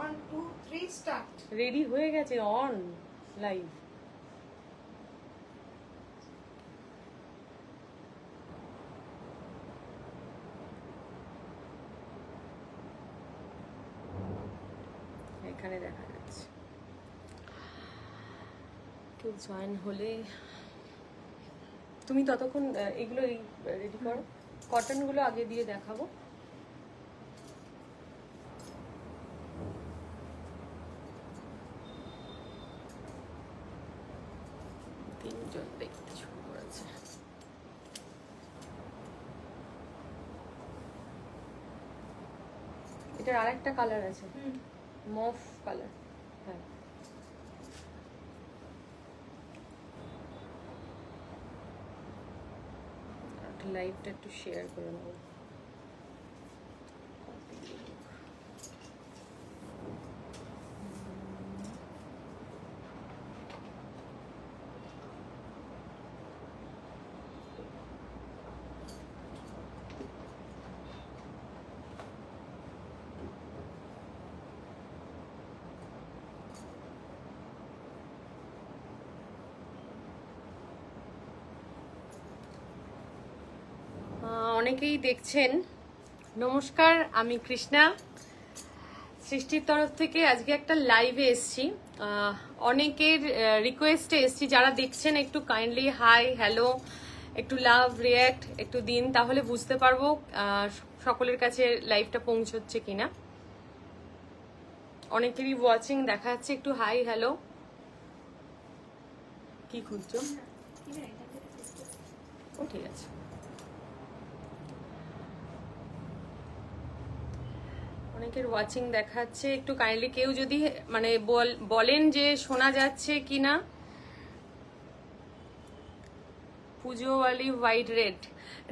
1 2 3 start. Ready হয়ে গেছে, on live. এখানে দেখা যাচ্ছে কেউ জয়েন হলে। তুমি ততক্ষণ এগুলো রেডি করো, কটনগুলো আগে দিয়ে দেখাবো। তিনজন দেখতে শুরু করেছে। এটার আরেকটা কালার আছে, মফ কালার। হ্যাঁ, লাইভটা একটু শেয়ার করে নেবো। অনেকেই দেখছেন। নমস্কার, আমি কৃষ্ণা, সৃষ্টির তরফ থেকে আজকে একটা লাইভে এসছি। অনেকের রিকোয়েস্টে এসছি, যারা দেখছেন একটু কাইন্ডলি হাই হ্যালো একটু লাভ রিয়াক্ট একটু দিন, তাহলে বুঝতে পারবো সকলের কাছে লাইভটা পৌঁছচ্ছে কিনা। অনেকেরই ওয়াচিং দেখা যাচ্ছে, একটু হাই হ্যালো। কি খুঁজছো? ও ঠিক আছে। অনেকের ওয়াচিং দেখাচ্ছে, একটু কাইন্ডলি কেউ যদি মানে বলেন যে শোনা যাচ্ছে কিনা। পুজোওয়ালি হোয়াইট রেড,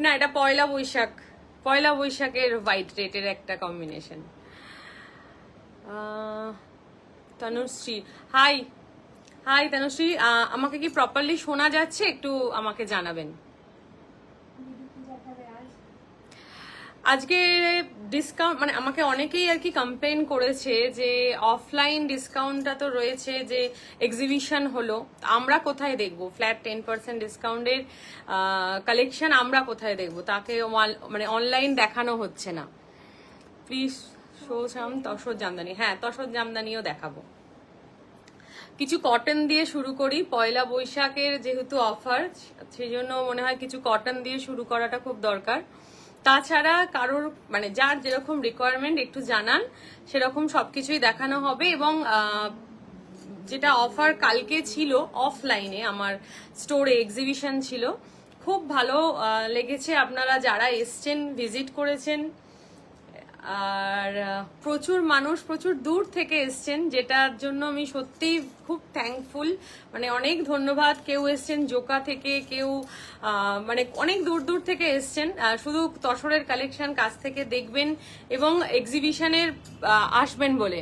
না এটা পয়লা বৈশাখ, পয়লা বৈশাখের হোয়াইট রেডের একটা combination. Tanushree hi, hi Tanushree, আমাকে কি প্রপারলি শোনা যাচ্ছে? একটু আমাকে জানাবেন। আজকে ডিসকাউন্ট মানে আমাকে অনেকেই আর কি কমপ্লেন করেছে যে অফলাইন ডিসকাউন্টটা তো রয়েছে, যে এক্সিবিশন হলো, আমরা কোথায় দেখবো ফ্ল্যাট 10% ডিসকাউন্টের কালেকশন? আমরা কোথায় দেখবো? তাকে মানে অনলাইন দেখানো হচ্ছে না। প্লিজ শো সাম তসর জামদানি। হ্যাঁ, তসর জামদানিও দেখাবো। কিছু কটন দিয়ে শুরু করি, পয়লা বৈশাখের যেহেতু অফার, সেই জন্য মনে হয় কিছু কটন দিয়ে শুরু করাটা খুব দরকার। তাছাড়া কারোর মানে যার যেরকম রিকোয়ারমেন্ট একটু জানান, সেরকম সবকিছুই দেখানো হবে। এবং যেটা অফার কালকে ছিল অফলাইনে, আমার স্টোরে এক্সিবিশন ছিল, খুব ভালো লেগেছে। আপনারা যারা এসছেন, ভিজিট করেছেন, আর প্রচুর মানুষ প্রচুর দূর থেকে এসছেন, যেটার জন্য আমি সত্যি খুব থ্যাঙ্কফুল। মানে অনেক ধন্যবাদ। কেউ এসছেন জোকা থেকে, কেউ মানে অনেক দূর দূর থেকে এসছেন শুধু তসরের কালেকশন কাছ থেকে দেখবেন এবং এক্সিবিশনের আসবেন বলে।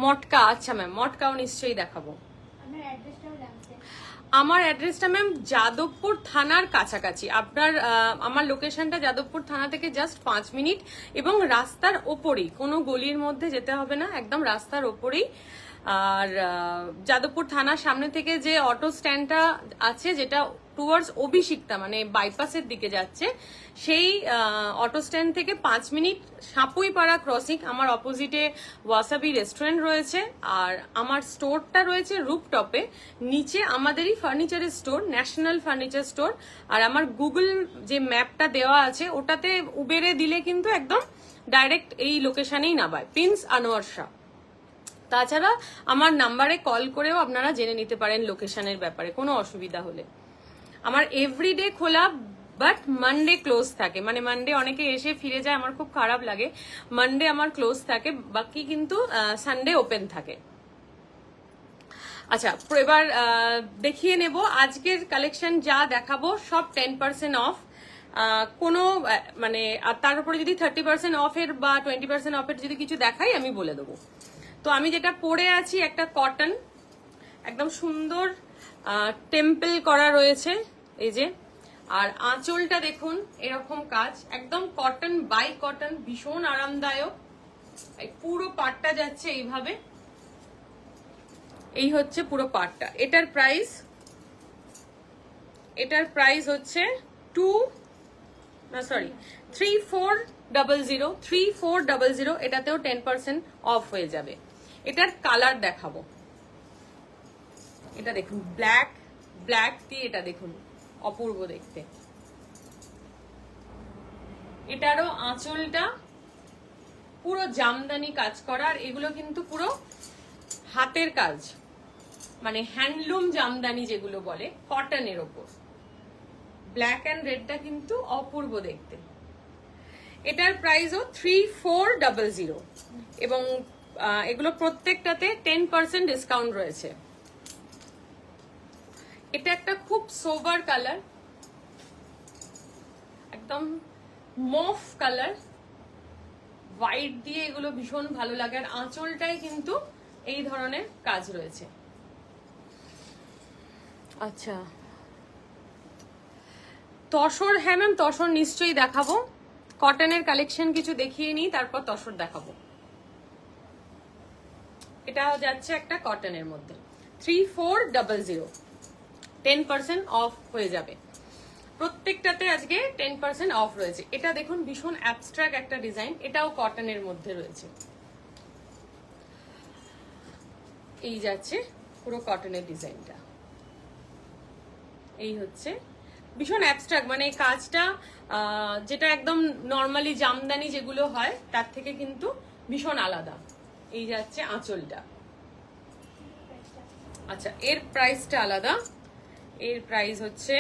মটকা, আচ্ছা ম্যাম, মটকাও নিশ্চয়ই দেখাবো। আমার অ্যাড্রেসটা ম্যাম যাদবপুর থানার কাছাকাছি। আপনার আমার লোকেশনটা যাদবপুর থানা থেকে জাস্ট 5 মিনিট, এবং রাস্তার ওপরেই, কোনো গলির মধ্যে যেতে হবে না, একদম রাস্তার ওপরেই। আর যাদবপুর থানার সামনে থেকে যে অটো স্ট্যান্ডটা আছে, যেটা টুয়ার্ডস অভিষিক্তা মানে বাইপাসের দিকে যাচ্ছে, সেই অটো স্ট্যান্ড থেকে 5 মিনিট সাপুইপাড়া ক্রসিং, আমার অপোজিটে ওয়াসাবি রেস্টুরেন্ট রয়েছে। আর আমার স্টোরটা রয়েছে রুপটপে, নিচে আমাদেরই ফার্নিচারের স্টোর, ন্যাশনাল ফার্নিচার স্টোর। আর আমার গুগল যে ম্যাপটা দেওয়া আছে, ওটাতে উবেরে দিলে কিন্তু একদম ডাইরেক্ট এই লোকেশনেই নামায়, প্রিন্স আনোয়ার শাহ। তাছাড়া আমার নাম্বারে কল করেও আপনারা জেনে নিতে পারেন লোকেশনের ব্যাপারে, কোনো অসুবিধা হলে। আমার এভরিডে খোলা, বাট মানডে ক্লোজ থাকে। মানে মানডে অনেকে এসে ফিরে যায়, আমার খুব খারাপ লাগে। মানডে আমার ক্লোজ থাকে, বাকি কিন্তু সানডে ওপেন থাকে। আচ্ছা, এবার দেখিয়ে নেব আজকের কালেকশন যা দেখাবো, সব 10% অফ। কোনো মানে তার উপরে যদি 30% অফের বা 20% অফের যদি কিছু দেখাই, আমি বলে দেবো। তো আমি যেটা পরে আছি, একটা কটন, একদম সুন্দর টেম্পল করা রয়েছে এই যে। আর আঁচলটা দেখুন, এরকম কাজ, একদম কটন বাই কটন, ভীষণ আরামদায়ক। এই পুরো পাটটা যাচ্ছে এইভাবে, এই হচ্ছে পুরো পাটটা। এটার প্রাইস হচ্ছে 3400, এটাতেও 10% অফ হয়ে যাবে। এটার কালার দেখাবো, এটা দেখুন ব্ল্যাক দিয়ে, এটা দেখুন অপূর্ব দেখতে। এটারও আঁচলটা পুরো জামদানি কাজ করা, আর এগুলো কিন্তু পুরো হাতের কাজ, মানে হ্যান্ডলুম জামদানি যেগুলো বলে, কটনের ওপর। ব্ল্যাক অ্যান্ড রেডটা কিন্তু অপূর্ব দেখতে। এটার প্রাইসও 3400 এবং এগুলো প্রত্যেকটাতে 10% ডিসকাউন্ট রয়েছে। এটা একটা খুব সোবার কালার, একদম মফ কালার, হোয়াইট দিয়ে এগুলো ভীষণ ভালো লাগে। আর আঁচলটাই কিন্তু এই ধরনের কাজ রয়েছে। আচ্ছা, তসর, হ্যাঁ ম্যাম তসর নিশ্চয়ই দেখাবো। কটনের কালেকশন কিছু দেখিয়ে নিই, তারপর তসর দেখাবো। এটা যাচ্ছে একটা কটনের মধ্যে 3400, 10% অফ হয়ে যাবে। প্রত্যেকটাতে আজকে 10% অফ রয়েছে। এটা দেখুন ভীষণ অ্যাবস্ট্রাক্ট একটা ডিজাইন, এটাও কটনের মধ্যে রয়েছে। এই যাচ্ছে পুরো কটনের ডিজাইনটা, এই হচ্ছে ভীষণ অ্যাবস্ট্রাক্ট, মানে কাজটা যেটা একদম নর্মালি জামদানি যেগুলো হয় তার থেকে কিন্তু ভীষণ আলাদা। এই যাচ্ছে আঁচলটা। আচ্ছা, এর প্রাইসটা আলাদা, এর প্রাইস হচ্ছে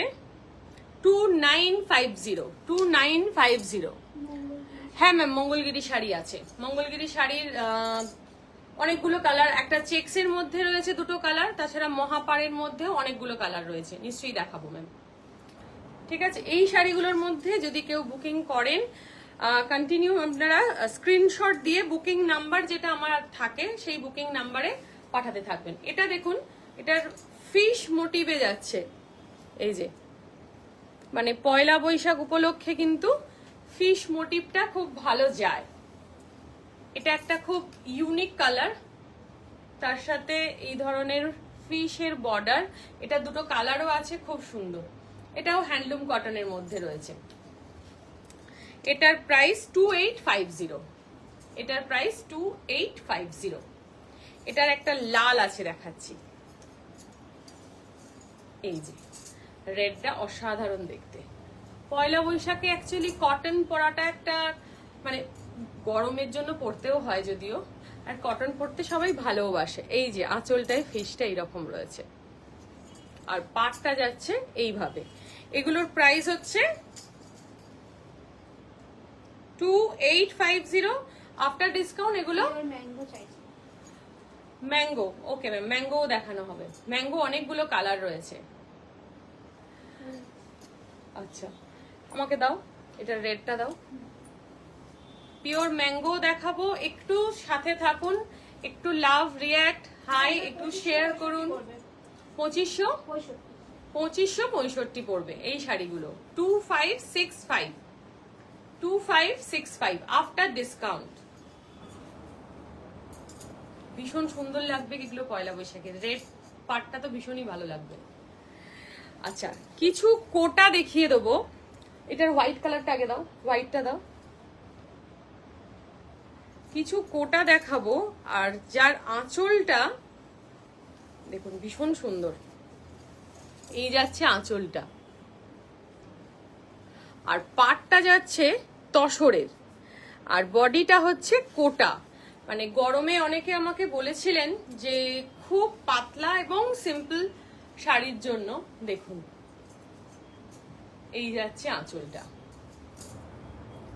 2950। হ্যাঁ ম্যাম, মঙ্গলগিরি শাড়ি আছে। মঙ্গলগিরি শাড়ির অনেকগুলো কালার, একটা চেক্সের মধ্যে রয়েছে দুটো কালার, তাছাড়া মহাপাড়ের মধ্যেও অনেকগুলো কালার রয়েছে, নিশ্চয়ই দেখাবো ম্যাম। ঠিক আছে, এই শাড়িগুলোর মধ্যে যদি কেউ বুকিং করেন, কন্টিনিউ আপনারা স্ক্রিনশট দিয়ে বুকিং নাম্বার যেটা আমার থাকে সেই বুকিং নাম্বারে পাঠাতে থাকবেন। এটা দেখুন, এটার ফিশ মোটিভে যাচ্ছে, এই যে মানে পয়লা বৈশাখ উপলক্ষে কিন্তু ফিশ মোটিভটা খুব ভালো যায়। এটা একটা খুব ইউনিক কালার, তার সাথে এই ধরনের ফিশের বর্ডার। এটা দুটো কালারও আছে, খুব সুন্দর। এটাও হ্যান্ডলুম কটনের মধ্যে রয়েছে। এটার প্রাইস 2850। এটার প্রাইস 2850। এটার একটা লাল আছে, দেখাচ্ছি। এই যে রেডটা অসাধারণ দেখতে। পয়লা বৈশাখে অ্যাকচুয়ালি কটন পরাটা একটা মানে গরমের জন্য পরতেও হয় যদিও, আর কটন পরতে সবাই ভালোবাসে। এই যে আঁচলটায় ফিশটা এইরকম রয়েছে, আর পাটটা যাচ্ছে এইভাবে। এগুলোর প্রাইস হচ্ছে 2850 আফটার ডিসকাউন্ট। এগুলো ম্যাঙ্গো, ওকে ম্যাম, ম্যাঙ্গো দেখানো হবে। ম্যাঙ্গো অনেকগুলো কালার রয়েছে। আচ্ছা, আমাকে দাও, এটা রেডটা দাও। পিওর ম্যাঙ্গো দেখাবো, একটু সাথে থাকুন, একটু লাভ রিয়াক্ট হাই একটু শেয়ার করুন। 2565 পড়বে এই শাড়িগুলো। 2565 আফটার ডিসকাউন্ট। ভীষণ সুন্দর লাগবে এগুলো পয়লা বৈশাখের। রেড পাটটা তো ভীষণই ভালো লাগবে। আচ্ছা, কিছু কোটা দেখিয়ে দেবো। এটার হোয়াইট কালারটা আগে দাও, হোয়াইটটা দাও। কিছু কোটা দেখাবো, আর যার আঁচলটা দেখুন ভীষণ সুন্দর। এই যাচ্ছে আঁচলটা, আর পাটটা যাচ্ছে তসরের, আর বডিটা হচ্ছে কোটা। মানে গরমে অনেকে আমাকে বলেছিলেন যে খুব পাতলা এবং সিম্পল শাড়ির জন্য, দেখুন এই যাচ্ছে আঁচলটা।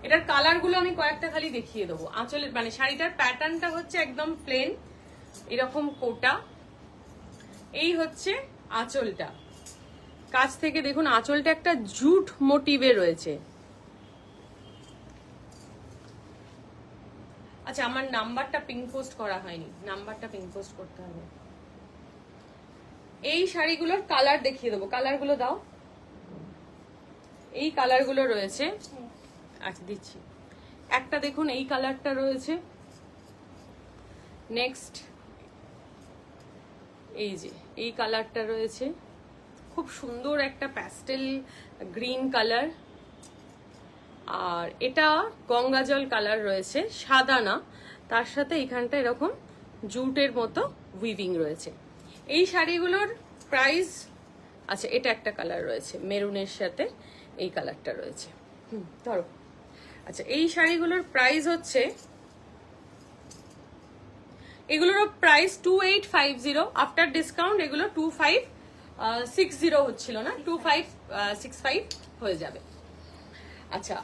এটার কালার গুলো আমি কয়েকটা খালি দেখিয়ে দেবো। আঁচলের মানে শাড়িটার প্যাটার্নটা হচ্ছে একদম প্লেন, এরকম কোটা। এই হচ্ছে আঁচলটা, কাছ থেকে দেখুন আঁচলটা একটা জুট মোটিভে রয়েছে। আচ্ছা, আমার নাম্বারটা পিং পোস্ট করা হয়নি, নাম্বারটা পিং পোস্ট করতে হবে। এই শাড়িগুলোর কালার দেখিয়ে দেবো, কালারগুলো দাও। এই কালারগুলো রয়েছে, আচ্ছা দিচ্ছি। একটা দেখুন এই কালারটা রয়েছে, নেক্সট এই যে এই কালারটা রয়েছে, খুব সুন্দর একটা প্যাস্টেল গ্রিন কালার। আর এটা গঙ্গা জল কালার রয়েছে, সাদা না, তার সাথে এখানটা এরকম জুটের মতো উইভিং রয়েছে। এই শাড়িগুলোর প্রাইস, আচ্ছা এটা একটা কালার রয়েছে মেরুনের সাথে এই কালারটা রয়েছে, ধরো। আচ্ছা এই শাড়িগুলোর প্রাইস হচ্ছে, এগুলোর প্রাইস 2850, আফটার ডিসকাউন্ট এগুলো 2560 হচ্ছিল না, 2565 হয়ে যাবে। আচ্ছা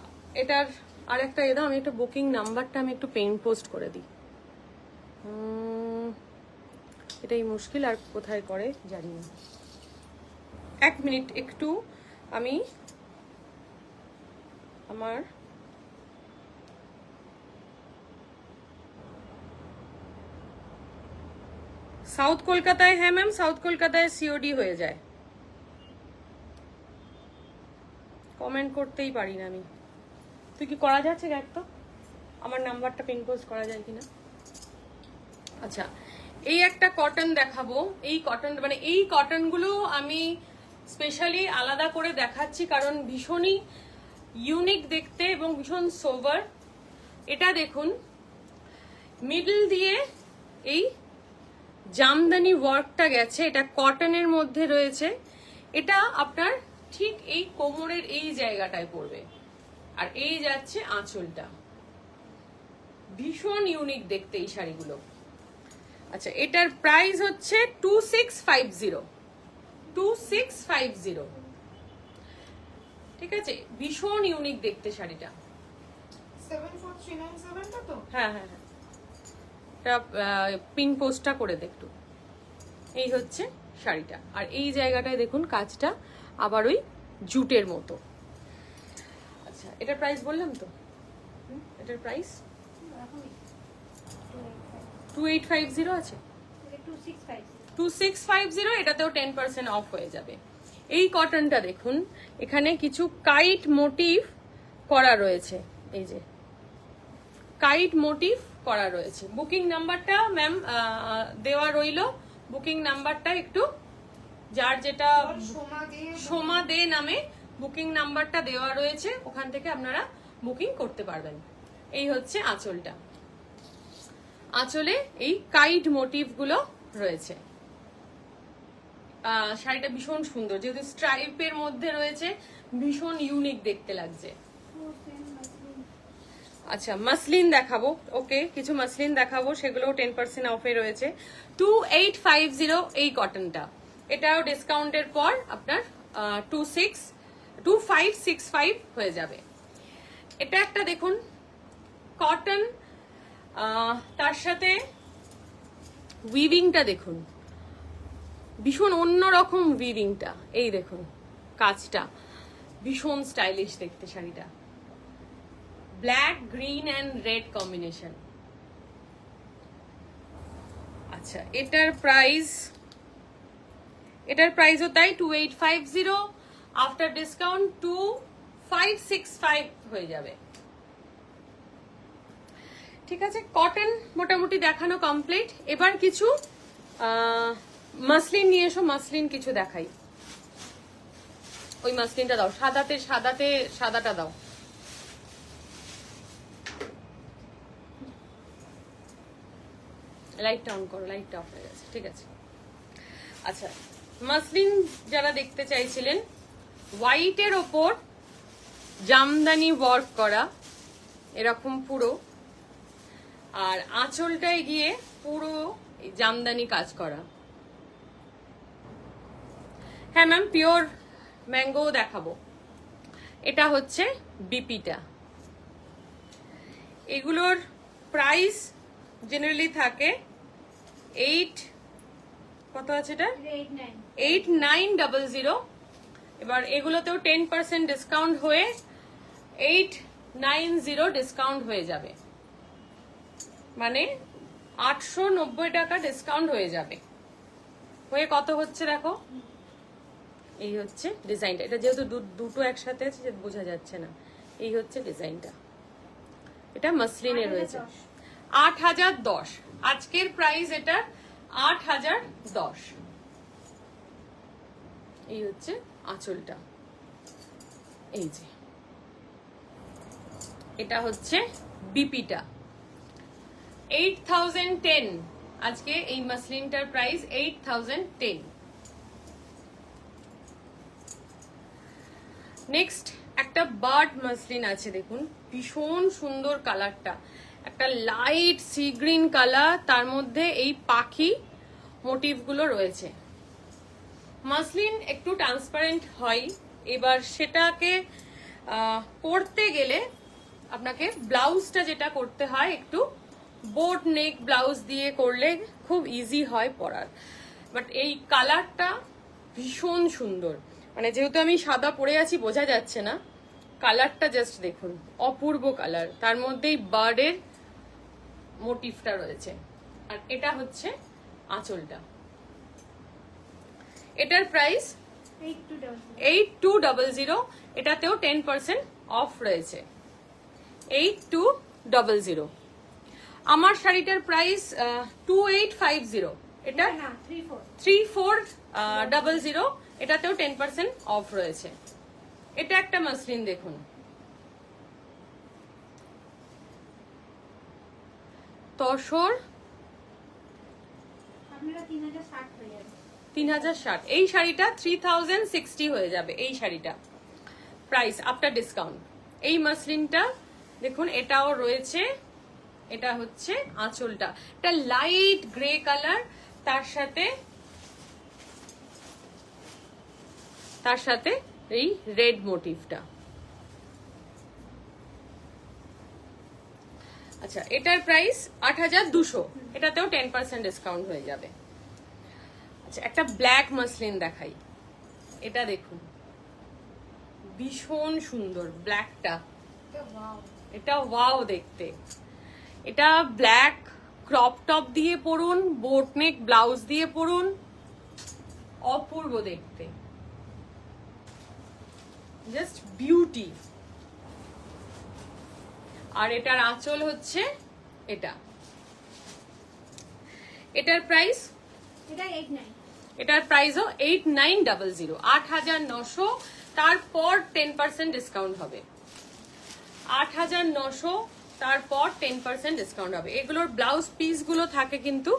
এটার আর একটা দাও, আমি একটা বুকিং নাম্বারটা আমি একটু পেন পোস্ট করে দিই, এটাই মুশকিল, আর কোথায় করে জানি না। এক মিনিট, একটু আমি আমার সাউথ কলকাতায়, হ্যাঁ ম্যাম সাউথ কলকাতায় সিওডি হয়ে যায়, কমেন্ট করতেই পারি না আমি। তুই কি করা যাচ্ছে দেখ তো আমার নাম্বারটা পিন পোস্ট করা যায় কিনা। আচ্ছা এই একটা কটন দেখাবো, এই কটন মানে এই কটনগুলো আমি স্পেশালি আলাদা করে দেখাচ্ছি কারণ ভীষণই ইউনিক দেখতে এবং ভীষণ সোভার। এটা দেখুন মিডল দিয়ে এই জামদানি ওয়ার্কটা গেছে, এটা কটনের মধ্যে রয়েছে, এটা আপনার ঠিক এই কোমরের এই জায়গাটায় পড়বে, আর এই যাচ্ছে আঁচলটা, ভীষণ ইউনিক দেখতে এই শাড়িগুলো। আচ্ছা এটার প্রাইস হচ্ছে 2650, ঠিক আছে, ভীষণ ইউনিক দেখতে শাড়িটা। 74397 তো? হ্যাঁ হ্যাঁ হ্যাঁ, এটা পিন পোস্টটা করে দেখটু। এই হচ্ছে শাড়িটা, আর এই জায়গাটায় দেখুন কাজটা আবার ওই জুটের মতো। আচ্ছা এটার প্রাইস বললাম তো, এটার প্রাইস 2850 আছে, 2650, এটাতেও 10% অফ হয়ে যাবে। এই কটনটা দেখুন, এখানে কিছু কাইট মোটিভ করা রয়েছে, এই যে কাইট মোটিভ করা রয়েছে। বুকিং নাম্বারটা ম্যাম দেওয়া রইলো, বুকিং নাম্বারটা একটু যার যেটা সোমা দে নামে বুকিং নাম্বারটা দেওয়া রয়েছে, ওখান থেকে আপনারা বুকিং করতে পারবেন। এই হচ্ছে আঁচলটা, আঁচলে এই কাইট মোটিভ গুলো রয়েছে। শাড়িটা ভীষণ সুন্দর, যেহেতু স্ট্রাইপের মধ্যে রয়েছে, ভীষণ ইউনিক দেখতে লাগছে। আচ্ছা মাসলিন দেখাবো, ওকে কিছু মাসলিন দেখাবো, সেগুলো 10% অফে রয়েছে। 2850 এই কটনটা, এটাও ডিসকাউন্টের পর আপনার 2565 হয়ে যাবে। এটা একটা দেখুন কটন, তার সাথে উইভিংটা দেখুন, ভীষণ অন্যরকম উইভিংটা, এই দেখুন কাজটা ভীষণ স্টাইলিশ দেখতে শাড়িটা, black green and red combination. আচ্ছা এটার প্রাইসও তাই 2850, আফটার ডিসকাউন্ট 2565 হয়ে যাবে। ঠিক আছে, কটন মোটামুটি দেখানো কমপ্লিট। এবার কিছু মাসলিন নিয়ে এসো, মাসলিন কিছু দেখাই। ওই মাসলিনটা দাও, সাদাটা দাও। লাইটটা অন করো, লাইটটা অফ হয়ে গেছে, ঠিক আছে। আচ্ছা মাসলিন যারা দেখতে চাইছিলেন, হোয়াইটের ওপর জামদানি ওয়ার্ক করা এরকম পুরো, আর আঁচলটায় গিয়ে পুরো জামদানি কাজ করা। হ্যাঁ ম্যাম পিওর ম্যাঙ্গো দেখাবো। এটা হচ্ছে বিপিটা, এগুলোর প্রাইস জেনারেলি থাকে 8, কত আছে এটা 8900। এবার এগুলোতেও 10% ডিসকাউন্ট হয়ে 890 ডিসকাউন্ট হয়ে যাবে, মানে 890 টাকা ডিসকাউন্ট হয়ে যাবে। হয়ে কত হচ্ছে দেখো, এই হচ্ছে ডিজাইনটা। এটা যেহেতু দুটো একসাথে আছে বোঝা যাচ্ছে না, এই হচ্ছে ডিজাইনটা। এটা মাসলিনে রয়েছে 8010। আজকের প্রাইস এটা 8,010। এই হচ্ছে আঁচলটা, এই যে এটা হচ্ছে বিপিটা 8,010। আজকে এই মাসলিনটার প্রাইস 8,010। নেক্সট একটা বার্ড মাসলিন আছে, দেখুন ভীষণ সুন্দর কালারটা, একটা লাইট সি গ্রিন কালার, তার মধ্যে এই পাখি মোটিভগুলো রয়েছে। মাসলিন একটু ট্রান্সপারেন্ট হয়, এবার সেটাকে পরতে গেলে আপনাকে ব্লাউজটা যেটা করতে হয় একটু বোট নেক ব্লাউজ দিয়ে করলে খুব ইজি হয় পরার। বাট এই কালারটা ভীষণ সুন্দর, মানে যেহেতু আমি সাদা পরে আছি বোঝা যাচ্ছে না, কালারটা জাস্ট দেখুন, অপূর্ব কালার, তার মধ্যেই বার্ডের মোটিভটা রয়েছে। আর এটা হচ্ছে আঁচলটা। এটার প্রাইস 8200। এটাতেও 10% অফ রয়েছে, 8200। আমার শাড়িটার প্রাইস 2850, এটা 3400। এটাতেও 10% অফ রয়েছে। এটা একটা মাসলিন দেখুন, তসর 3060। এই শাড়িটা 3060 হয়ে যাবে। এই শাড়িটা প্রাইস আফটার ডিসকাউন্ট। এই মাসলিনটা দেখুন, এটাও রয়েছে। এটা হচ্ছে আঁচলটা, এটা লাইট গ্রে কালার, তার সাথে এই রেড মোটিভটা। আচ্ছা, এটার প্রাইস 8200। এটাতেও 10% ডিসকাউন্ট হয়ে যাবে। আচ্ছা, একটা ব্ল্যাক মাসলিন দেখাই, এটা দেখুন ভীষণ সুন্দর ব্ল্যাকটা, এটা ওয়াও দেখতে। এটা ব্ল্যাক ক্রপ টপ দিয়ে পরুন, বোট নেক ব্লাউজ দিয়ে পরুন, অপূর্ব দেখতে, জাস্ট বিউটি। আর এটার আঁচল হচ্ছে এটা। এটার প্রাইস, এটার প্রাইসও 8900, 8900। তারপর 10% ডিসকাউন্ট হবে, 8900, তারপর 10% ডিসকাউন্ট হবে। এগুলোর ব্লাউজ পিস গুলো থাকে কিন্তু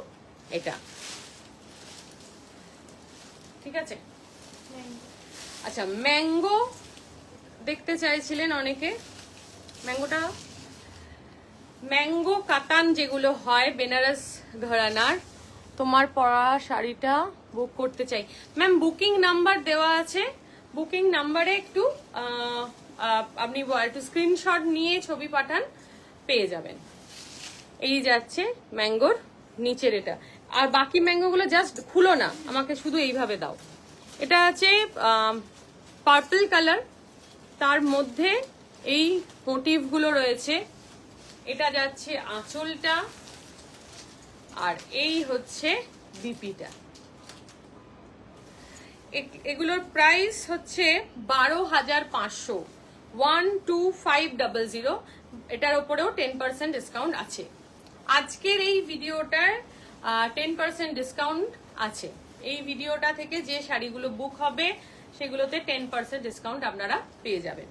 এটা, ঠিক আছে। আচ্ছা, ম্যাঙ্গো দেখতে চাইছিলেন অনেকে, ম্যাঙ্গো কাতান যেগুলো হয় বেনারস ঘরানার, তোমার পরা শাড়িটা বুক করতে চাই। ম্যাম, বুকিং নাম্বার দেওয়া আছে, বুকিং নাম্বারে একটু আপনি একটু স্ক্রিনশট নিয়ে ছবি পাঠান, পেয়ে যাবেন। এই যাচ্ছে ম্যাঙ্গোর নিচের এটা। আর বাকি ম্যাঙ্গোগুলো জাস্ট খুলো না, আমাকে শুধু এইভাবে দাও। এটা আছে পার্পল কালার, তার মধ্যে এই মোটিভগুলো রয়েছে। এটা যাচ্ছে আঁচলটা, আর এই হচ্ছে বিপিটা। এগুলোর প্রাইস হচ্ছে 12,500, 12500। এটার উপরেও 10% ডিসকাউন্ট আছে। আজকের এই ভিডিওটার 10% ডিসকাউন্ট আছে। এই ভিডিওটা থেকে যে শাড়িগুলো বুক হবে সেগুলোতে 10% ডিসকাউন্ট আপনারা পেয়ে যাবেন।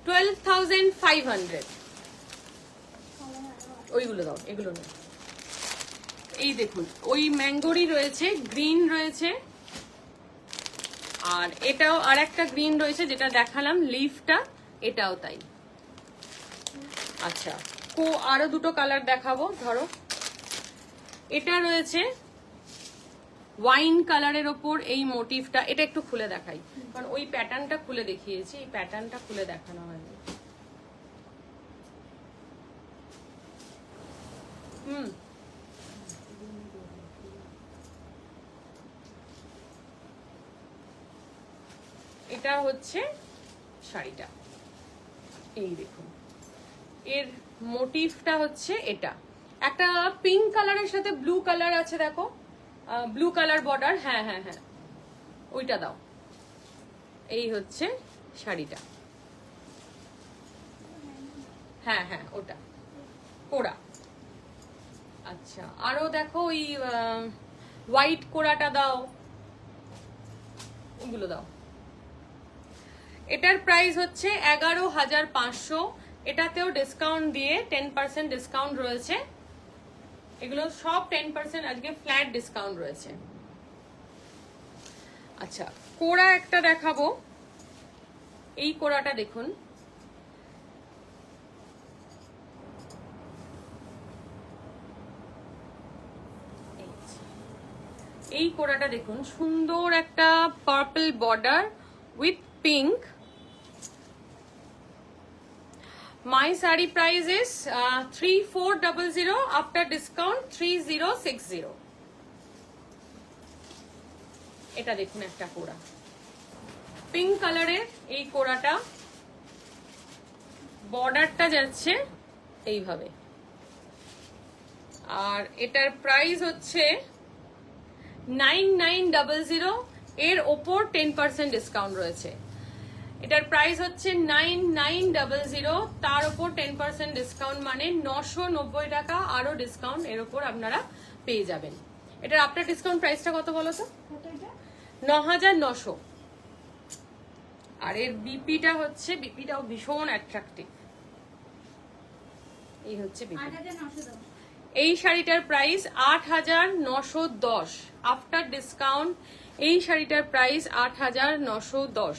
12,500। ওইগুলো দাও, এগুলো না। এই দেখুন, ওই ম্যাঙ্গোরই রয়েছে, গ্রিন রয়েছে, আর এটাও আর একটা গ্রিন রয়েছে যেটা দেখালাম লিফটা, এটাও তাই। আচ্ছা, আরো দুটো কালার দেখাবো। ধরো, এটা রয়েছে ওয়াইন কালারের ওপর এই মোটিভটা, এটা একটু খুলে দেখাই, কারণ ওই প্যাটার্নটা খুলে দেখিয়েছি, এই প্যাটার্নটা খুলে দেখানো হয়নি। এটা হচ্ছে শাড়িটা, এই দেখুন, এর মোটিভটা হচ্ছে এটা। একটা পিঙ্ক কালারের সাথে ব্লু কালার আছে, দেখো ব্লু কালার বর্ডার। হ্যাঁ হ্যাঁ হ্যাঁ, ওইটা দাও। এই হচ্ছে শাড়িটা, হ্যাঁ হ্যাঁ ওটা কোরা। আচ্ছা, আরো দেখো ওই হোয়াইট কোরাটা দাও, ওগুলো দাও। এটার প্রাইস হচ্ছে 11,500। এটাতেও ডিসকাউন্ট দিয়ে 10% ডিসকাউন্ট রয়েছে। এগুলো সব 10% আজকে ফ্ল্যাট ডিসকাউন্ট রয়েছে। আচ্ছা, কোরা একটা দেখাবো। এই কোরাটা দেখুন, এই কোরাটা দেখুন, সুন্দর একটা purple border with pink. My saree price is 3400, after discount 3060। এটা দেখুন একটা কোরা, পিঙ্ক কালারের এই কোরাটা, বর্ডারটা যাচ্ছে এইভাবে, আর এটার প্রাইস হচ্ছে 9900। এর ওপর 10% ডিসকাউন্ট রয়েছে। এটার প্রাইস হচ্ছে 9900, তার উপর 10% ডিসকাউন্ট, মানে 990 টাকা আরো ডিসকাউন্ট এর উপর আপনারা পেয়ে যাবেন। এটার আফটার ডিসকাউন্ট প্রাইসটা কত বলো তো? 9900। আর এর বিপিটা হচ্ছে, বিপিটাও ভীষণ অ্যাট্রাকটিভ। এই হচ্ছে বিপি। এই শাড়িটার প্রাইস 8910, আফটার ডিসকাউন্ট এই শাড়িটার প্রাইস 8910।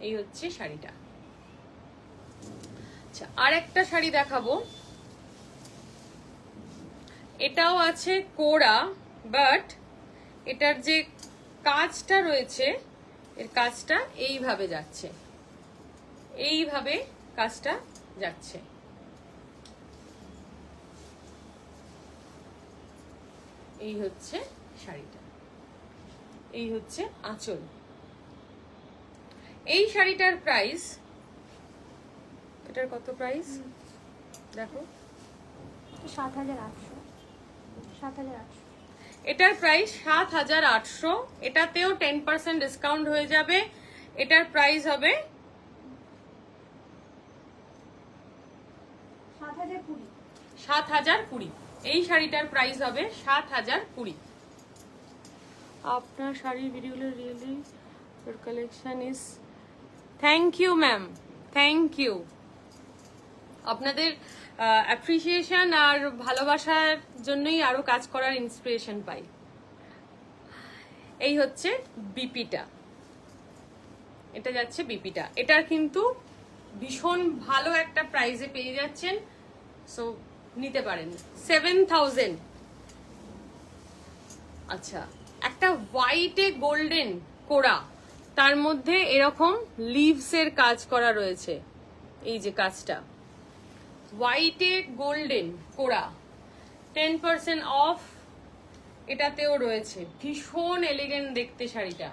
এই হচ্ছে শাড়িটা। আচ্ছা, আর একটা শাড়ি দেখাবো। এটাও আছে কোরা, বাট এটার যে কাজটা রয়েছে, এর কাজটা এইভাবে যাচ্ছে, এইভাবে কাজটা যাচ্ছে। এই হচ্ছে শাড়িটা, এই হচ্ছে আঁচল। এই শাড়িটার প্রাইস, এটার কত প্রাইস দেখো, 7800। এটার প্রাইস 7800। এটাতেও 10% ডিসকাউন্ট হয়ে যাবে। এটার প্রাইস হবে 7020। এই শাড়িটার প্রাইস হবে 7020। আপনার শাড়ির ভিডিওগুলো really your collection is, thank you ma'am, thank you. আপনাদের অ্যাপ্রিসিয়েশন আর ভালোবাসার জন্যই আরো কাজ করার ইন্সপিরেশন পাই। এই হচ্ছে বিপিটা, এটা যাচ্ছে বিপিটা। এটার কিন্তু ভীষণ ভালো একটা প্রাইসে পেয়ে যাচ্ছেন, সো নিতে পারেন। 7000। আচ্ছা, একটা হোয়াইটে গোল্ডেন কোরা, তার মধ্যে এরকম লিভস এর কাজ করা রয়েছে। এই যে কাজটা, হোয়াইটে গোল্ডেন কোরা, 10% অফ এটাতেও রয়েছে। ভীষণ এলিগেন্ট দেখতে শাড়িটা,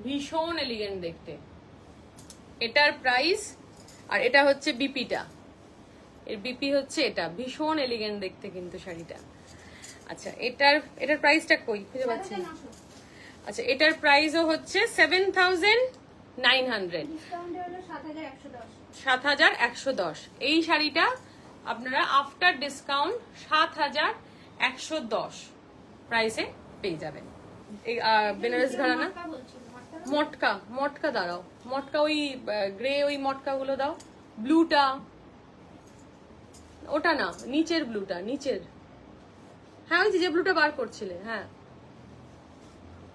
ভীষণ এলিগেন্ট দেখতে। এটার প্রাইস, আর এটা হচ্ছে বিপিটা, এর বিপি হচ্ছে এটা, ভীষণ এলিগেন্ট দেখতে কিন্তু শাড়িটা। আচ্ছা, এটার প্রাইসটা কই খুঁজে পাচ্ছি না। আচ্ছা, এটার প্রাইসও হচ্ছে 7900, 7110। এই শাড়িটা আপনারা আফটার ডিসকাউন্ট 7110 প্রাইসে পেয়ে যাবেন। এই বেনারস ঘরানা মটকা, মটকা দাঁড়াও, মটকা ওই গ্রে ওই মটকা গুলো দাও। ব্লুটা, ওটা না, নিচের ব্লুটা, নিচের, হ্যাঁ ওই যে ব্লুটা বার করছিলে, হ্যাঁ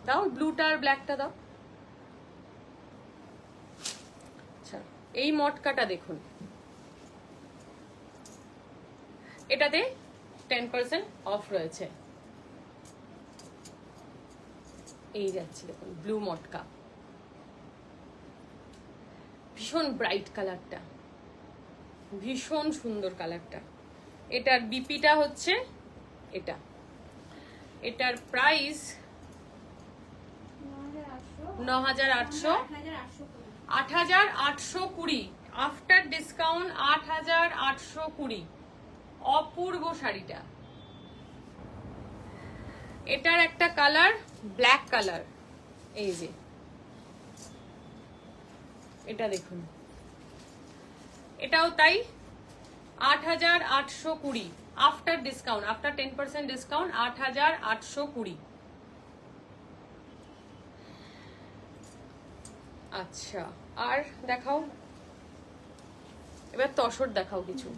দাও, ব্লুটা আর ব্ল্যাকটা দাও। আচ্ছা, এই মটকাটা দেখুন, এটাতে 10% অফ রয়েছে। এই যাচ্ছে দেখুন, ব্লু মটকা, ভীষণ ব্রাইট কালারটা, ভীষণ সুন্দর কালারটা। এটার বিপিটা হচ্ছে এটা। এটার প্রাইস 9800, 8820, আফটার ডিসকাউন্ট 8820। অপূর্ব শাড়িটা। এটার একটা কালার ব্ল্যাক কালার, এই যে এটা দেখুন, এটাও তাই 8,820 আফটার ডিসকাউন্ট, আফটার 10% ডিসকাউন্ট 8,820। আচ্ছা, আর দেখাও এবার তসর দেখাও কিছু।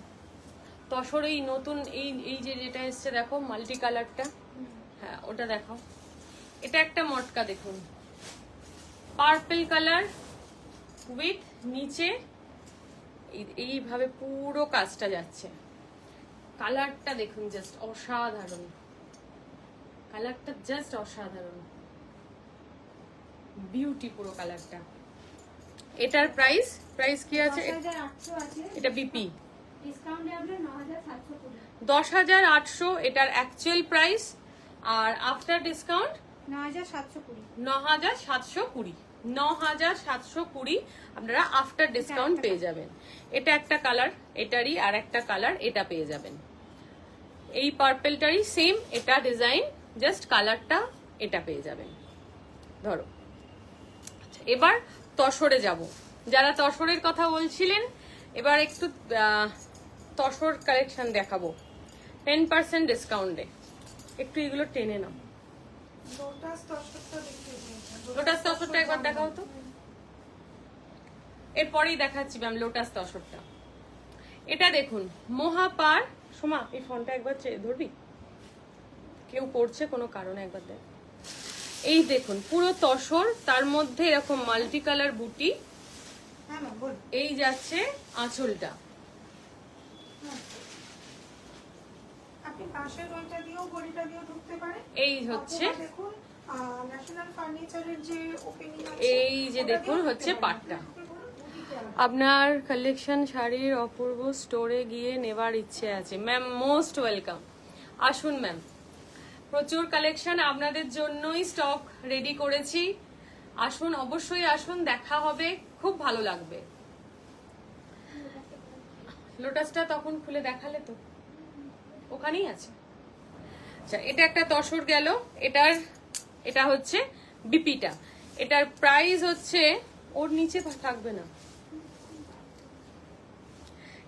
তসর এই নতুন এই এই যে যেটা এসছে দেখো মাল্টি কালারটা, হ্যাঁ ওটা দেখাও। এটা একটা মটকা দেখুন, পার্পল কালার উইথ নিচে এইভাবে পুরো কাজটা যাচ্ছে। কালারটা দেখুন জাস্ট অসাধারণ, কালারটা জাস্ট অসাধারণ, বিউটি পুরো কালারটা। এটার প্রাইস কি আছে? এটা বিপি 10,800 এটার অ্যাকচুয়াল প্রাইস, আর আফটার ডিসকাউন্ট 9,720 9,720 আপনারা আফটার ডিসকাউন্ট পেয়ে যাবেন। এটা একটা কালার, এটারই আর একটা কালার এটা পেয়ে যাবেন। এই পার্পলটারই সেম এটা ডিজাইন, জাস্ট কালারটা এটা পেয়ে যাবেন। ধরো আচ্ছা, এবার তসরে যাব। যারা তসরের কথা বলছিলেন, এবার একটু তসর কালেকশন দেখাবো 10% ডিসকাউন্টে। একটু এগুলো টেনে নাও। লোটাস তসরটা একবার দেখাও তো, এরপরেই দেখাচ্ছি ম্যাম লোটাস তসরটা। এটা দেখুন মহাপার, সোমা এই ফোনটা একবার ধরবি, কেউ করছে কোনো কারণে একবার দেখ। এই দেখুন পুরো তসর, তার মধ্যে এরকম মাল্টি কালার বুটি, এই যাচ্ছে আঁচলটা। এই হচ্ছে এই যে দেখুন হচ্ছে পাটটা। আপনার কালেকশন শাড়ির অপূর্ব স্টোরে গিয়ে নেবার ইচ্ছে আছে ম্যাম, মোস্ট ওয়েলকাম। আসুন ম্যাম, প্রচুর কালেকশন আপনাদের জন্যই স্টক রেডি করেছি। আসুন, অবশ্যই আসুন, দেখা হবে, খুব ভালো লাগবে। লোটাসটা তখন খুলে দেখালে তো, ওখানেই আছে। আচ্ছা, এটা একটা তসর গেল। এটা হচ্ছে বিপিটা। এটার প্রাইস হচ্ছে, ওর নিচে থাকবে না,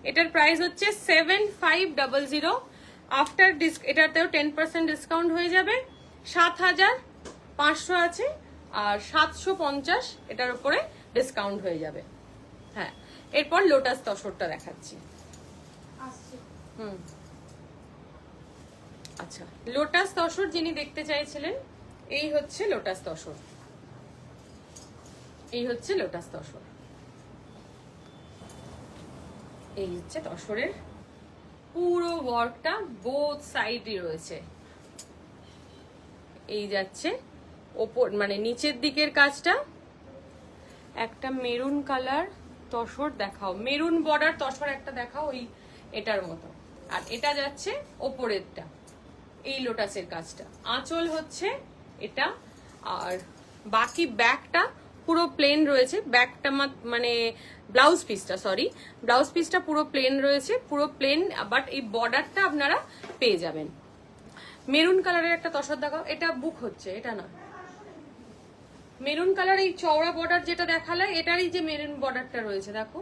এটার প্রাইস হচ্ছে 7,500 আফটার এটাতেও 10% ডিসকাউন্ট হয়ে যাবে। 7,500 আছে, আর 750 এটার উপরে ডিসকাউন্ট হয়ে যাবে। হ্যাঁ, এরপর লোটাস তসরটা দেখাচ্ছি। আচ্ছা, লোটাস তসর যিনি দেখতে চাইছিলেন, এই হচ্ছে লোটাস তসর, এই হচ্ছে লোটাস তসর। এই হচ্ছে তসরের পুরো ওয়ার্কটা, বোথ সাইডই রয়েছে। এই যাচ্ছে ওপর মানে নিচের দিকের কাজটা। একটা মেরুন কালার তসর দেখাও, মেরুন বর্ডার তসর একটা দেখাও, ওই এটার মতো। আর এটা যাচ্ছে ওপরেরটা, এই লোটাসের কাজটা। আঁচল হচ্ছে এটা, আর বাকি ব্যাকটা পুরো প্লেন রয়েছে। ব্যাকটা মানে ব্লাউজ পিসটা পুরো প্লেন রয়েছে, পুরো প্লেন, বাট এই বর্ডারটা আপনারা পেয়ে যাবেন। মেরুন কালারের একটা তসর দেখাও, এটা বুক হচ্ছে, এটা না। মেরুন কালার এই চওড়া বর্ডার যেটা দেখালে, এটারই যে মেরুন বর্ডারটা রয়েছে দেখো।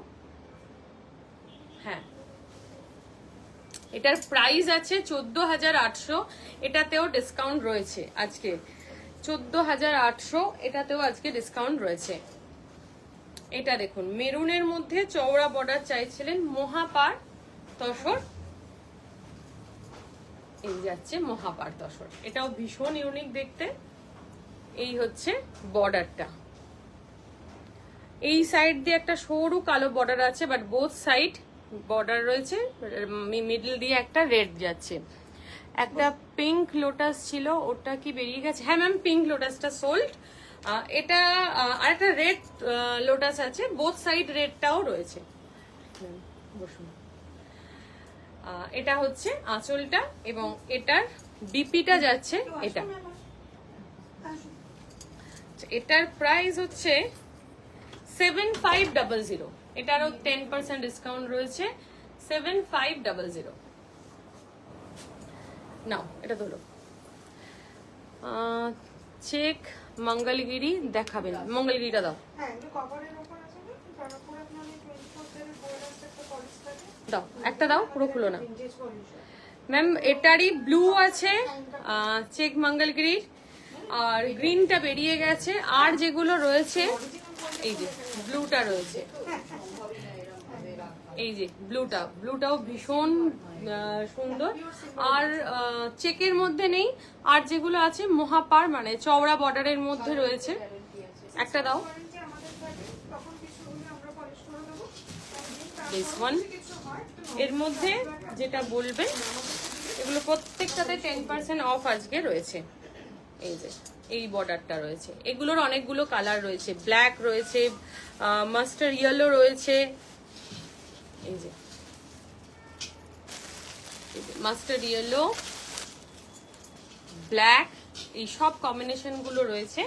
হ্যাঁ, এটার প্রাইস আছে 14,800, এটাতেও ডিসকাউন্ট রয়েছে আজকে। 14,800 এটাতেও আজকে ডিসকাউন্ট রয়েছে। এটা দেখুন মেরুনের মধ্যে চওড়া বর্ডার চাইছিলেন, মহাপার তসর, এই যাচ্ছে মহাপার তসর। এটাও ভীষণ ইউনিক দেখতে। এই হচ্ছে বর্ডারটা, এই সাইড দিয়ে একটা সরু কালো বর্ডার আছে, বাট বোথ সাইড বর্ডার রয়েছে, মিডল দিয়ে একটা রেড যাচ্ছে। একটা পিঙ্ক লোটাস ছিল, ওটা কি বেরিয়ে গেছে? হ্যাঁ ম্যাম, পিঙ্ক লোটাসটা সোল্ড। এটা আর একটা রেড লোটাস আছে, বোথ সাইড রেডটাও রয়েছে। বসুন, এটা হচ্ছে আঁচলটা, এবং এটার বিপিটা যাচ্ছে এটা। এটার প্রাইস হচ্ছে 7,500, এটারও 10% ডিসকাউন্ট রয়েছে। 7,500 নাও, এটা ধরো। চেক মঙ্গলগিরি দেখাবেন, মঙ্গলগিরিটা দাও। দাও একটা দাও, পুরো খুলো না ম্যাম। এটারই ব্লু আছে চেক মঙ্গলগিরির, আর গ্রিনটা বেরিয়ে গেছে, আর যেগুলো রয়েছে এই যে ব্লুটা রয়েছে, এই যে ব্লুটাও ভীষণ সুন্দর, আর চেকের মধ্যে নেই, আর যেগুলো আছে মহাপার মানে চওড়া বর্ডারের মধ্যে রয়েছে। একটা দাও, দিস ওয়ান। এর মধ্যে যেটা বলবে এগুলো প্রত্যেকটাতে 10% অফ আজকে রয়েছে। এই যে এই বর্ডারটা রয়েছে, এগুলোর অনেকগুলো কালার রয়েছে, ব্ল্যাক রয়েছে, মাস্টার্ড ইয়েলো রয়েছে, এই যে মাস্টার্ড ইয়েলো, ব্ল্যাক, এই সব কম্বিনেশন গুলো রয়েছে।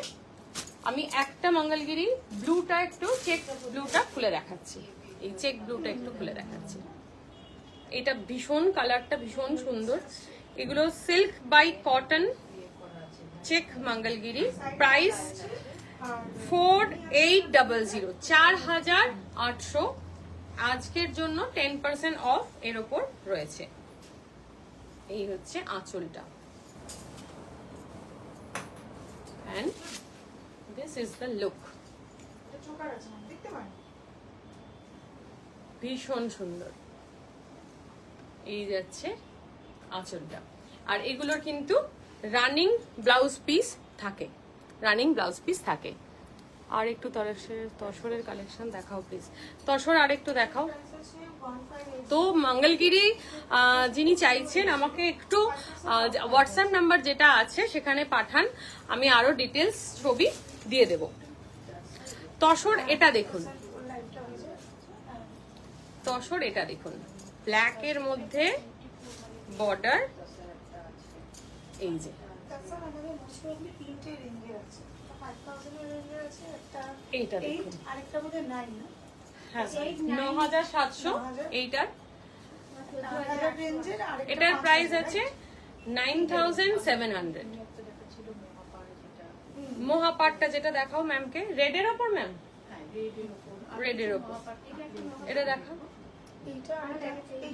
আমি একটা মঙ্গলগিরি ব্লুটা একটু চেক ব্লুটা খুলে দেখাচ্ছি, এই চেক ব্লুটা একটু খুলে দেখাচ্ছি। এটা ভীষণ কালারটা ভীষণ সুন্দর। এগুলো silk by cotton check Mangalagiri, price 4800, 4800। আজকের জন্য 10% অফ এর ওপর রয়েছে। এই হচ্ছে আঁচলটা, and this is the look. ভীষণ সুন্দর। এই যাচ্ছে আঁচলটা, আর এগুলোর কিন্তু রানিং ব্লাউজ পিস থাকে, রানিং ব্লাউজ পিস থাকে। আর একটু তসরের কালেকশন দেখাও প্লিজ, তসর আর একটু দেখাও। তো মঙ্গলগিরি যিনি চাইছেন আমাকে একটু হোয়াটসঅ্যাপ নাম্বার যেটা আছে সেখানে পাঠান, আমি আরো ডিটেলস ছবি দিয়ে দেব। তসর এটা দেখুন, তসর এটা দেখুন, ব্ল্যাক এর মধ্যে বর্ডার, এই যে এইটা দেখুন, হ্যাঁ 9700 এইটার, এটার প্রাইস আছে 9700। মহাপাটটা যেটা দেখাও ম্যামকে, রেডের ওপর ম্যাম, রেডের ওপর এটা দেখাও,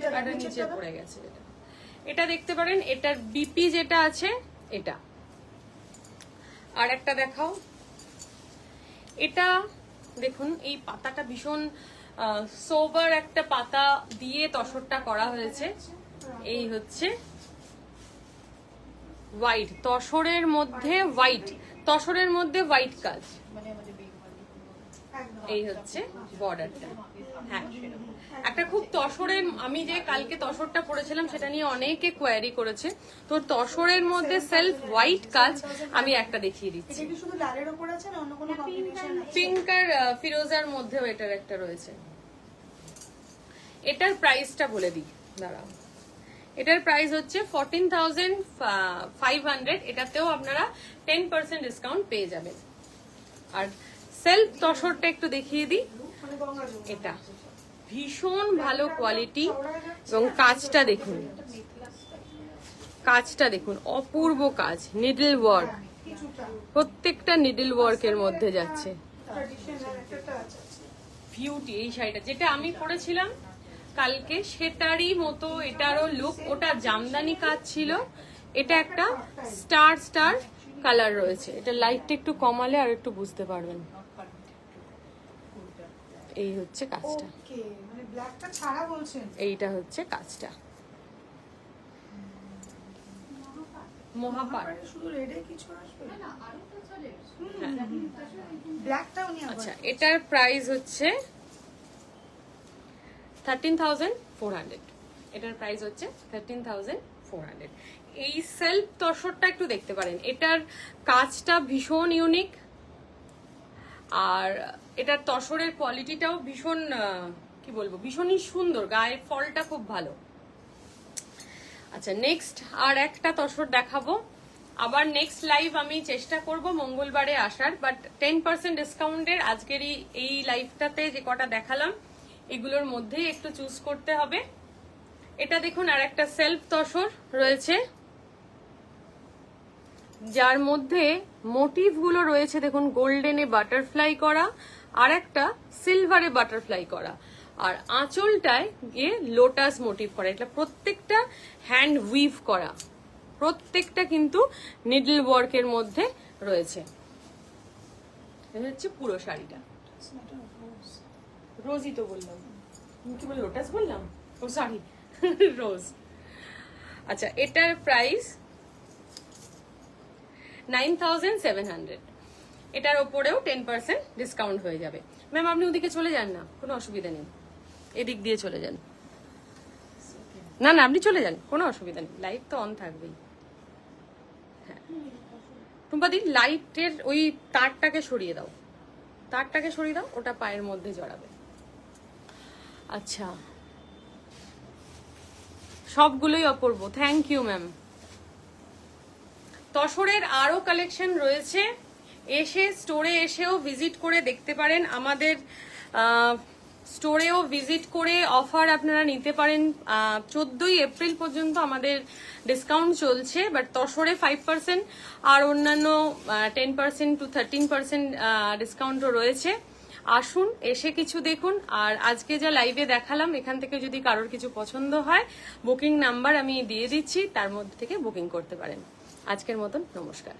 এটা নিচে পড়ে গেছে, এটা দেখতে পারেন। এটার বিপি যেটা আছে এটা, আর একটা দেখাও, এটা দেখুন, এই পাতাটা ভীষণ সোবার একটা পাতা দিয়ে তসরটা করা হয়েছে। এই হচ্ছে হোয়াইট, তসরের মধ্যে হোয়াইট, তসরের মধ্যে হোয়াইট কাজ, এই হচ্ছে বর্ডারটা। হ্যাঁ, একটা খুব তসরের, আমি যে কালকে তসরটা পরেছিলাম সেটা নিয়ে অনেকে কোয়ারি করেছে, তো তসরের মধ্যে সেলফ হোয়াইট কাজ আমি একটা দেখিয়ে দিচ্ছি। পিঙ্ক আর ফিরোজার মধ্যেও এটার একটা রয়েছে। এটার প্রাইসটা বলে দিই, দাঁড়াও। এটার প্রাইস হচ্ছে 14,500। এটাতেও আপনারা 10% ডিসকাউন্ট পেয়ে যাবেন। আর সেলফ তসরটা একটু দেখিয়ে দিই, এটা ভীষণ ভালো কোয়ালিটি, এবং কাজটা দেখুন, কাজটা দেখুন, অপূর্ব কাজ, নিডল ওয়ার্ক, প্রত্যেকটা নিডল ওয়ার্কের মধ্যে যাচ্ছে। বিউটি। এই শাড়িটা যেটা আমি পরেছিলাম কালকে সেটারই মতো এটারও লুক, ওটা জামদানি কাজ ছিল, এটা একটা স্টার স্টার কালার রয়েছে। এটা লাইটটা একটু কমালে আর একটু বুঝতে পারবেন। এই হচ্ছে কাজটা, এইটা হচ্ছে কাজটা, মহাপাট। আচ্ছা, এটার প্রাইস হচ্ছে 13,400। এটার প্রাইস হচ্ছে 13,400। এই সেলফ তসরটা একটু দেখতে পারেন, এটার কাজটা ভীষণ ইউনিক, আর এটার তসরের কোয়ালিটিটাও ভীষণ, কি বলবো, ভীষণই সুন্দর, গায়ের ফলটা খুব ভালো। আচ্ছা, নেক্সট আর একটা তসর দেখাবো। আবার নেক্সট লাইভ আমি চেষ্টা করব মঙ্গলবারে আসার, বাট 10% ডিসকাউন্টের আজকের এই লাইভটাতে যে কটা দেখালাম এগুলোর মধ্যেই একটু চুজ করতে হবে। এটা দেখুন, আর একটা সেলফ তসর রয়েছে যার মধ্যে মোটিভ গুলো রয়েছে দেখুন, গোল্ডেনে বাটারফ্লাই করা আর একটা সিলভারে বাটারফ্লাই করা। আর আঁচলটায় গিয়ে লোটাস মোটিভ করা, এটা প্রত্যেকটা হ্যান্ড উইভ করা, প্রত্যেকটা কিন্তু নিডল ওয়ার্কের মধ্যে রয়েছে। এটা হচ্ছে পুরো শাড়িটা। রোজই তো বললাম, কি বল লোটাস বললাম, ও সরি রোজ। আচ্ছা, এটার প্রাইস 9700। এটার ওপরেও 10% ডিসকাউন্ট হয়ে যাবে। ম্যাম আপনি ওদিকে চলে যান না, কোনো অসুবিধা নেই, এদিক দিয়ে চলে যান। না না আপনি চলে যান, কোনো অসুবিধা নেই, লাইট তো অন থাকবেই। হ্যাঁ টুম্পাদি, লাইটের ওই তারটাকে সরিয়ে দাও, তারটাকে সরিয়ে দাও, ওটা পায়ের মধ্যে জড়াবে। আচ্ছা, সবগুলোই অপূর্ব, থ্যাংক ইউ ম্যাম। তসরের আরো কালেকশন রয়েছে, এসে স্টোরে এসেও ভিজিট করে দেখতে পারেন, আমাদের স্টোরেও ভিজিট করে অফার আপনারা নিতে পারেন। 14ই এপ্রিল পর্যন্ত আমাদের ডিসকাউন্ট চলছে, বাট তসরে 5% আর অন্যান্য 10% to 13% ডিসকাউন্টও রয়েছে। আসুন, এসে কিছু দেখুন। আর আজকে যা লাইভে দেখালাম, এখান থেকে যদি কারোর কিছু পছন্দ হয়, বুকিং নাম্বার আমি দিয়ে দিচ্ছি, তার মধ্যে থেকে বুকিং করতে পারেন। আজকের মতন নমস্কার।